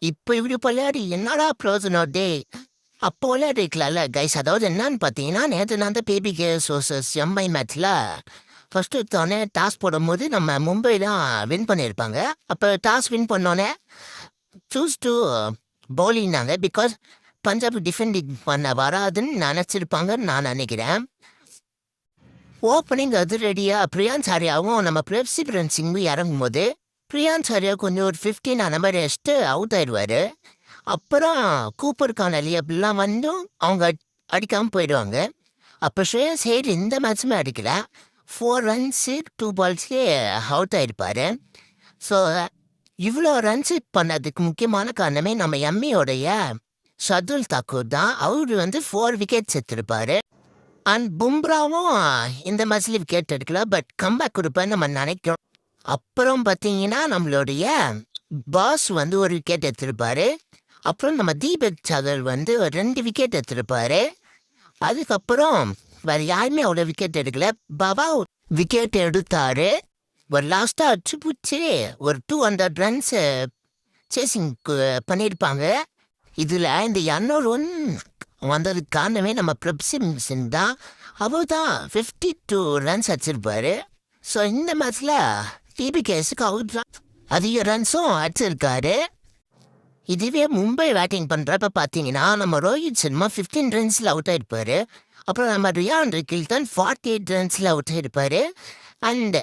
இப்ப இப்படி விளையாடி என்னடா பிரயோஜனம் டேய்? அப்போ விளையாடிருக்கலாம்ல கைஸ். அதாவது என்னன்னு பார்த்தீங்கன்னா, நேத்து நான் தான் பிபிகே சோர்சஸ் எம்ஐ மேட்ச்ல ஃபர்ஸ்ட் எடுத்தோனே டாஸ் போடும்போது நம்ம மும்பை தான் வின் பண்ணியிருப்பாங்க. அப்ப டாஸ் வின் பண்ணோனே சூஸ் டூ பவுலிங்னாங்க. பிகாஸ் பஞ்சாப் டிஃபெண்டிங் பண்ண வராதுன்னு நினச்சிருப்பாங்கன்னு நான் நினைக்கிறேன். ஓப்பனிங் அதிரடியா பிரியான்ஸ் ஆர்யாவும் நம்ம பிரசிபிரன் சிங்கும் இறங்கும்போது பிரியான்ஸ் ஆர்யா கொஞ்சம் ஒரு 15 அந்த மாதிரி வச்சுட்டு அவுட் ஆயிடுவாரு. அப்புறம் கூப்பருக்கான அப்படிலாம் வந்தும் அவங்க அடிக்காமல் போயிடுவாங்க. அப்போ ஸ்ரேயஸ் ஐயர் இந்த மேட்ச்சுமே அடிக்கல. 4 ரன்ஸு 2 பால்ஸ்லேயே அவுட் ஆயிருப்பாரு. ஸோ இவ்வளோ ரன்ஸ் பண்ணதுக்கு முக்கியமான காரணமே நம்ம எம்மியோடைய ஷர்துல் தாக்கூர் தான். அவர் வந்து 4 விக்கெட்ஸ் எடுத்திருப்பாரு. அண்ட் பும்ராவும் இந்த மேட்ச்ல விக்கெட் எடுக்கல. பட் கம்பேக் கொடுப்பேன்னு நம்ம நினைக்கிறோம். அப்புறம் பார்த்தீங்கன்னா நம்மளுடைய பாஸ் வந்து ஒரு விக்கெட் எடுத்திருப்பாரு. அப்புறம் நம்ம தீபக் சகர் வந்து ஒரு 2 விக்கெட் எடுத்திருப்பாரு. அதுக்கப்புறம் வேற யாருமே அவ்வளோ விக்கெட் எடுக்கல. பவா விக்கெட் எடுத்தாரு. ஒரு லாஸ்ட்டாக அடிச்சு பிடிச்சி ஒரு 200 ரன்ஸ் சேசிங் பண்ணியிருப்பாங்க. இதில் இந்த 200 ரன் வந்ததுக்கு காரணமே நம்ம பிரப்சிம் சிங் தான். அவர் தான் 52 ரன்ஸ் அடிச்சிருப்பாரு. ஸோ இந்த மேட்ச்சில் டிபிகேஸுக்கு அவுட் தான் அதிக ரன்ஸும் அடிச்சிருக்காரு. இதுவே மும்பை பேட்டிங் பண்ணுறப்ப பார்த்தீங்கன்னா நம்ம ரோஹித் சர்மா 15 ரன்ஸில் அவுட் ஆகிருப்பார். அப்புறம் நம்ம ரியான் கில்டன் 48 ரன்ஸில் அவுட் ஆகிருப்பார். அண்ட்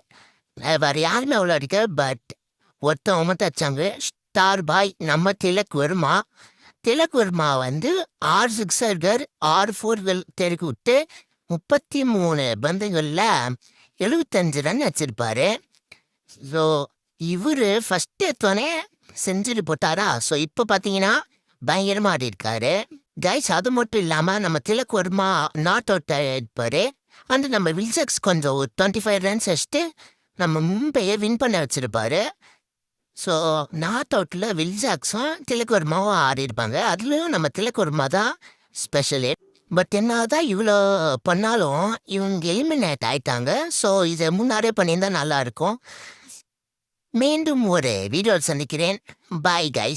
வேறு யாருமே அவ்வளோ அடிக்க. பட் ஒருத்தவங்க மட்டும் அடிச்சாங்க. ஸ்டார் பாய் நம்ம திலக் வர்மா வந்து 6 சிக்ஸர்கள் 6 ஃபோர்கள் தெருக்கு விட்டு 33 பந்துகளில் 75 ரன் வச்சிருப்பாரு. ஸோ இவர் ஃபஸ்ட் எடுத்தோடனே செஞ்சுரி போட்டாரா. ஸோ இப்போ பார்த்தீங்கன்னா பயங்கரமாக ஆடி இருக்காரு கைஸ். அது மட்டும் இல்லாமல் நம்ம திலக் வர்மா நாட் அவுட் ஆகிருப்பாரு. அண்ட் நம்ம வில்சக்ஸ் கொஞ்சம் 25 ரன்ஸ் வச்சுட்டு நம்ம மும்பையை வின் பண்ண வச்சுருப்பாரு. ஸோ நாட் அவுட்டில் வில்சாக்ஸும் திலக் வர்மாவும் ஆடிருப்பாங்க. அதுலேயும் நம்ம திலக் வர்மா தான் ஸ்பெஷலு. பட் என்ன தான் இவ்வளோ பண்ணாலும் இவங்க எலிமினேட் ஆயிட்டாங்க. ஸோ இதை முன்னாடியே பண்ணியிருந்தால் நல்லாயிருக்கும். மீண்டும் ஒரு வீடியோ சந்திக்கிறேன். Bye guys.